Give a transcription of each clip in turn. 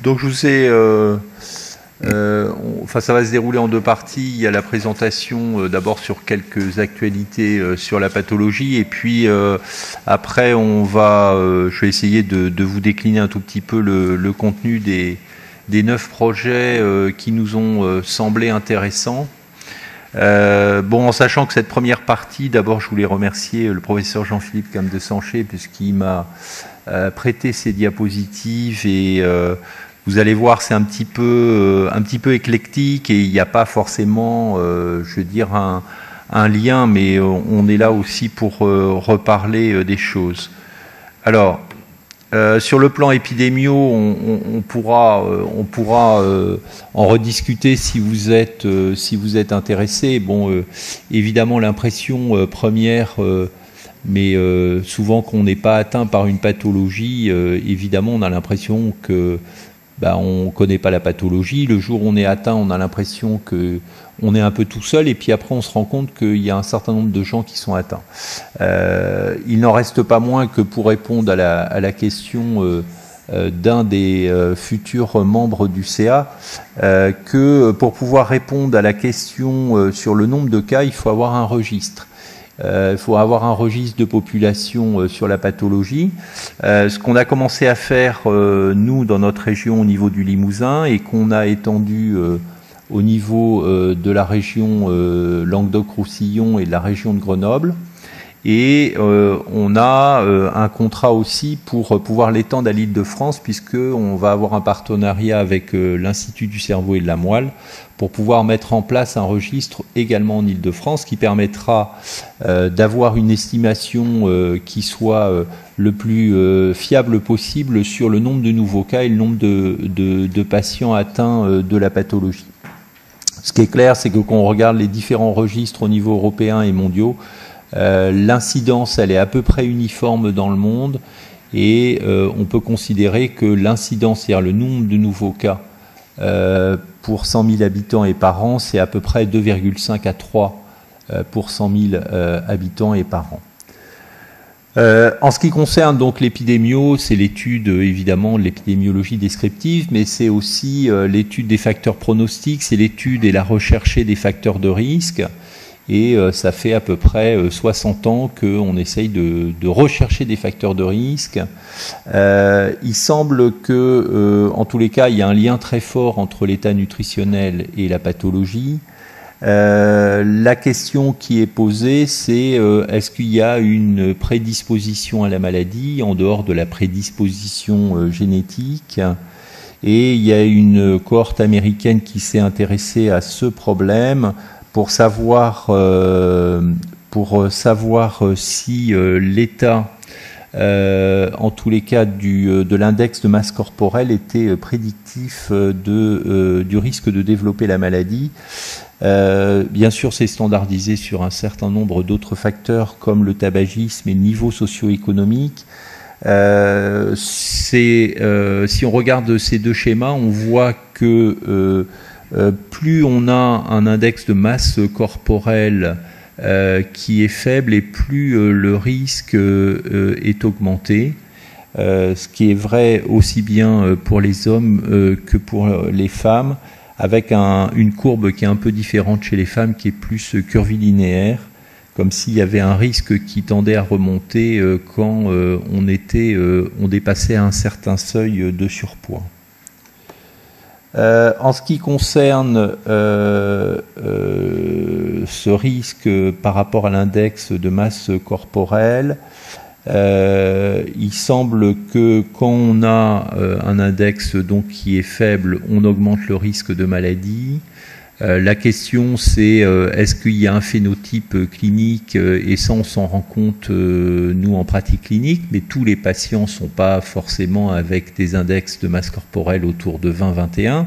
Donc je vous ai, enfin ça va se dérouler en deux parties. Il y a la présentation d'abord sur quelques actualités sur la pathologie, et puis après je vais essayer de vous décliner un tout petit peu le contenu des 9 projets qui nous ont semblé intéressants. En sachant que cette première partie, d'abord je voulais remercier le professeur Jean-Philippe Cam de Sanché puisqu'il m'a prêté ses diapositives, et vous allez voir, c'est un petit peu éclectique et il n'y a pas forcément, je veux dire, un lien, mais on est là aussi pour reparler des choses. Alors, sur le plan épidémio, on pourra en rediscuter si vous êtes intéressé. Bon, évidemment, l'impression première, mais souvent qu'on n'est pas atteint par une pathologie, évidemment, on a l'impression que on ne connaît pas la pathologie. Le jour où on est atteint, on a l'impression qu'on est un peu tout seul, et puis après on se rend compte qu'il y a un certain nombre de gens qui sont atteints. Il n'en reste pas moins que pour répondre à la question d'un des futurs membres du CA, que pour pouvoir répondre à la question sur le nombre de cas, il faut avoir un registre. Il faut avoir un registre de population sur la pathologie. Ce qu'on a commencé à faire, nous, dans notre région, au niveau du Limousin, et qu'on a étendu au niveau de la région Languedoc-Roussillon et de la région de Grenoble. Et on a un contrat aussi pour pouvoir l'étendre à l'Île-de-France, puisqu'on va avoir un partenariat avec l'Institut du cerveau et de la moelle pour pouvoir mettre en place un registre également en Île-de-France qui permettra d'avoir une estimation qui soit le plus fiable possible sur le nombre de nouveaux cas et le nombre de patients atteints de la pathologie. Ce qui est clair, c'est que quand on regarde les différents registres au niveau européen et mondiaux, l'incidence, elle est à peu près uniforme dans le monde, et on peut considérer que l'incidence, c'est-à-dire le nombre de nouveaux cas pour 100 000 habitants et par an, c'est à peu près 2,5 à 3 pour 100 000 habitants et par an. En ce qui concerne donc l'épidémio, c'est l'étude évidemment de l'épidémiologie descriptive, mais c'est aussi l'étude des facteurs pronostiques, c'est l'étude et la recherche des facteurs de risque. Et ça fait à peu près 60 ans qu'on essaye de rechercher des facteurs de risque. Il semble que, en tous les cas, il y a un lien très fort entre l'état nutritionnel et la pathologie. La question qui est posée, c'est est-ce qu'il y a une prédisposition à la maladie en dehors de la prédisposition génétique? Et il y a une cohorte américaine qui s'est intéressée à ce problème pour savoir si l'état, en tous les cas, de l'index de masse corporelle était prédictif du risque de développer la maladie. Bien sûr, c'est standardisé sur un certain nombre d'autres facteurs comme le tabagisme et le niveau socio-économique. Si on regarde ces deux schémas, on voit que plus on a un index de masse corporelle qui est faible, et plus le risque est augmenté, ce qui est vrai aussi bien pour les hommes que pour les femmes, avec une courbe qui est un peu différente chez les femmes, qui est plus curvilinéaire, comme s'il y avait un risque qui tendait à remonter quand on dépassait un certain seuil de surpoids. En ce qui concerne ce risque par rapport à l'index de masse corporelle, il semble que quand on a un index donc qui est faible, on augmente le risque de maladie. La question, c'est est-ce qu'il y a un phénotype clinique, et ça on s'en rend compte nous en pratique clinique, mais tous les patients ne sont pas forcément avec des index de masse corporelle autour de 20-21.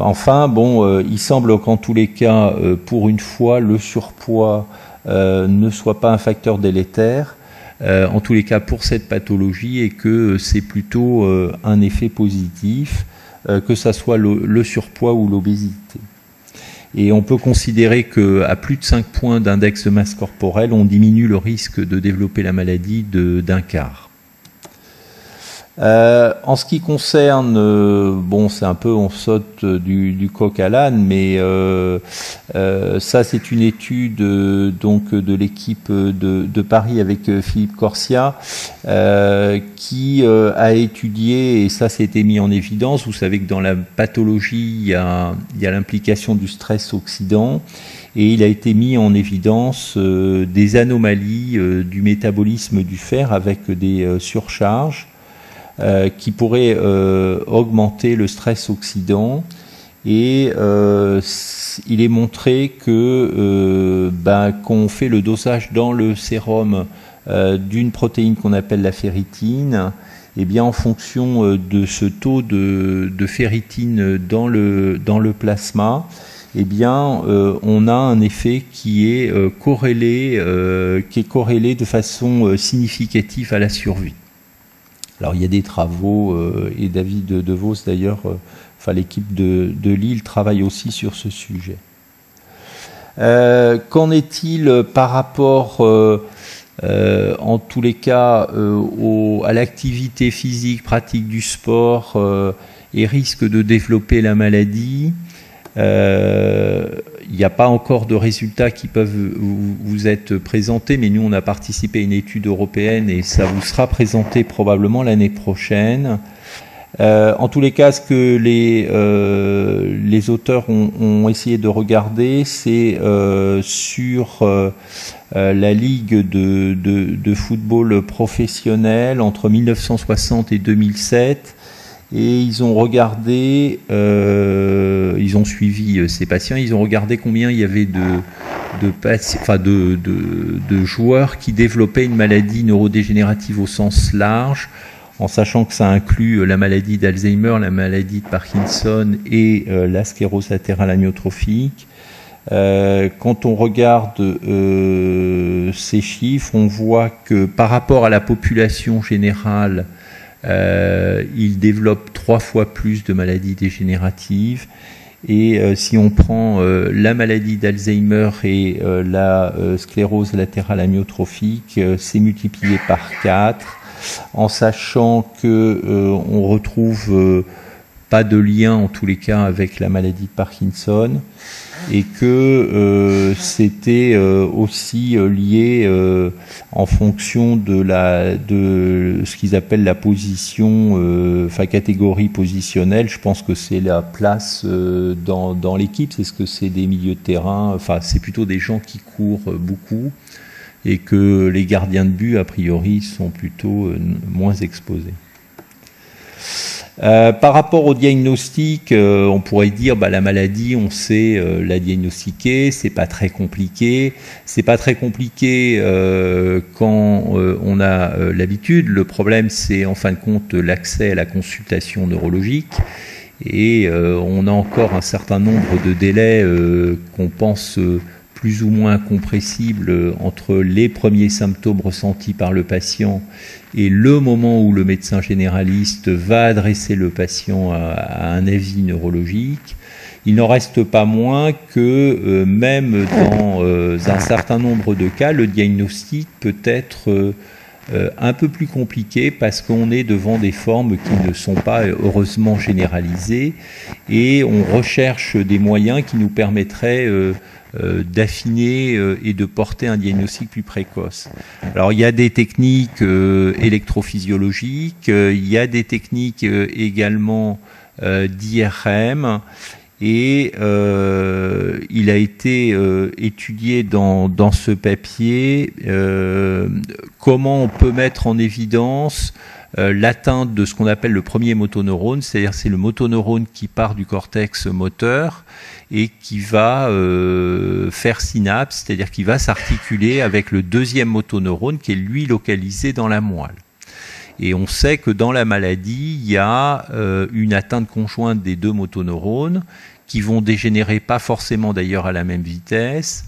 Enfin bon, il semble qu'en tous les cas, pour une fois, le surpoids ne soit pas un facteur délétère, en tous les cas pour cette pathologie, et que c'est plutôt un effet positif, que ça soit le surpoids ou l'obésité. Et on peut considérer qu'à plus de 5 points d'index de masse corporelle, on diminue le risque de développer la maladie d'un quart. En ce qui concerne, bon, c'est un peu, on saute du coq à l'âne, mais ça, c'est une étude donc de l'équipe de Paris avec Philippe Corsia, qui a étudié, et ça, c'était mis en évidence. Vous savez que dans la pathologie, il y a l'implication du stress oxydant. Et il a été mis en évidence des anomalies du métabolisme du fer avec des surcharges qui pourraient augmenter le stress oxydant. Et il est montré que qu'on fait le dosage dans le sérum d'une protéine qu'on appelle la ferritine, et bien en fonction de ce taux de ferritine dans le plasma, eh bien, on a un effet qui est corrélé de façon significative à la survie. Alors, il y a des travaux, et David De Vos d'ailleurs, enfin l'équipe de Lille travaille aussi sur ce sujet. Qu'en est-il par rapport, en tous les cas, à l'activité physique, pratique du sport et risque de développer la maladie? Il n'y a pas encore de résultats qui peuvent vous être présentés, mais nous on a participé à une étude européenne et ça vous sera présenté probablement l'année prochaine. En tous les cas, ce que les auteurs ont essayé de regarder, c'est sur la ligue de football professionnel entre 1960 et 2007. Et ils ont regardé, ils ont suivi ces patients, ils ont regardé combien il y avait de joueurs qui développaient une maladie neurodégénérative au sens large, en sachant que ça inclut la maladie d'Alzheimer, la maladie de Parkinson et la sclérose latérale amyotrophique. Quand on regarde ces chiffres, on voit que par rapport à la population générale, il développe 3 fois plus de maladies dégénératives. Et si on prend la maladie d'Alzheimer et la sclérose latérale amyotrophique, c'est multiplié par 4, en sachant que on retrouve pas de lien en tous les cas avec la maladie de Parkinson, et que c'était aussi lié en fonction de ce qu'ils appellent la position, catégorie positionnelle. Je pense que c'est la place dans l'équipe, c'est ce que c'est des milieux de terrain, c'est plutôt des gens qui courent beaucoup, et que les gardiens de but, a priori, sont plutôt moins exposés. Par rapport au diagnostic, on pourrait dire la maladie, on sait la diagnostiquer, c'est pas très compliqué. C'est pas très compliqué quand on a l'habitude. Le problème, c'est en fin de compte l'accès à la consultation neurologique. Et on a encore un certain nombre de délais qu'on pense plus ou moins compressibles entre les premiers symptômes ressentis par le patient et le moment où le médecin généraliste va adresser le patient à un avis neurologique. Il n'en reste pas moins que même dans un certain nombre de cas, le diagnostic peut être un peu plus compliqué parce qu'on est devant des formes qui ne sont pas heureusement généralisées, et on recherche des moyens qui nous permettraient d'affiner et de porter un diagnostic plus précoce. Alors il y a des techniques électrophysiologiques, il y a des techniques également d'IRM, et il a été étudié dans ce papier comment on peut mettre en évidence l'atteinte de ce qu'on appelle le premier motoneurone, c'est-à-dire c'est le motoneurone qui part du cortex moteur et qui va faire synapse, c'est-à-dire qui va s'articuler avec le deuxième motoneurone qui est lui localisé dans la moelle. Et on sait que dans la maladie, il y a une atteinte conjointe des deux motoneurones qui vont dégénérer, pas forcément d'ailleurs à la même vitesse.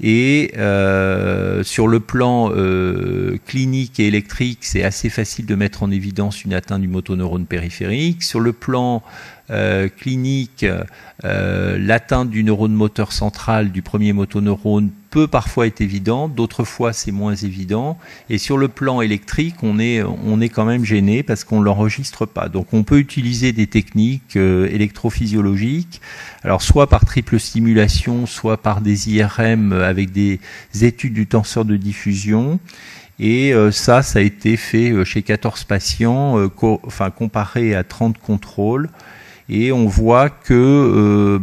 Et sur le plan clinique et électrique, c'est assez facile de mettre en évidence une atteinte du motoneurone périphérique. Sur le plan clinique, l'atteinte du neurone moteur central du premier motoneurone peut parfois être évidente, d'autres fois c'est moins évident. Et sur le plan électrique, on est quand même gêné parce qu'on ne l'enregistre pas. Donc on peut utiliser des techniques électrophysiologiques, alors soit par triple stimulation, soit par des IRM avec des études du tenseur de diffusion. Et ça a été fait chez 14 patients, comparé à 30 contrôles. Et on voit que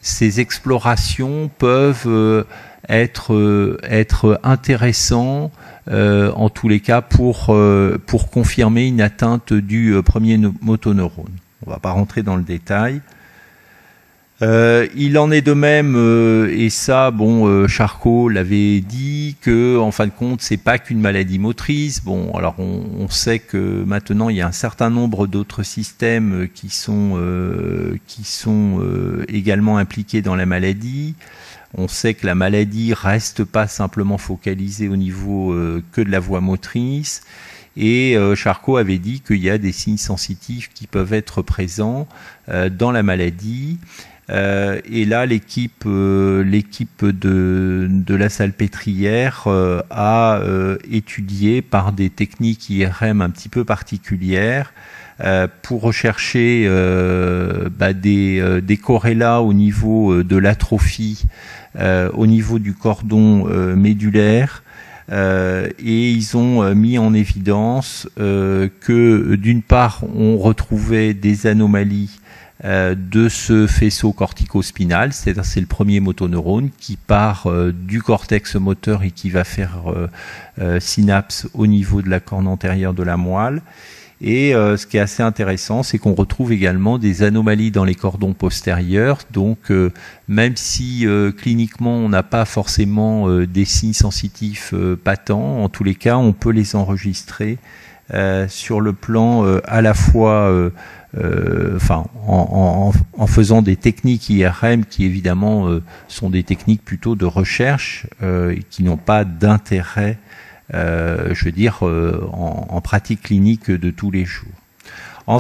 ces explorations peuvent être intéressants en tous les cas pour confirmer une atteinte du premier motoneurone. On ne va pas rentrer dans le détail. Il en est de même, et ça, Charcot l'avait dit, que en fin de compte, c'est pas qu'une maladie motrice. Bon, alors on sait que maintenant il y a un certain nombre d'autres systèmes qui sont également impliqués dans la maladie. On sait que la maladie reste pas simplement focalisée au niveau que de la voie motrice. Et Charcot avait dit qu'il y a des signes sensitifs qui peuvent être présents dans la maladie. Et là, l'équipe de la Salpêtrière a étudié par des techniques IRM un petit peu particulières pour rechercher des corrélats au niveau de l'atrophie, au niveau du cordon médulaire. Et ils ont mis en évidence que d'une part, on retrouvait des anomalies de ce faisceau cortico-spinal, c'est-à-dire c'est le premier motoneurone qui part du cortex moteur et qui va faire synapse au niveau de la corne antérieure de la moelle. Et ce qui est assez intéressant, c'est qu'on retrouve également des anomalies dans les cordons postérieurs. Donc, même si cliniquement on n'a pas forcément des signes sensitifs patents, en tous les cas, on peut les enregistrer sur le plan à la fois en faisant des techniques IRM qui évidemment sont des techniques plutôt de recherche et qui n'ont pas d'intérêt, en pratique clinique de tous les jours.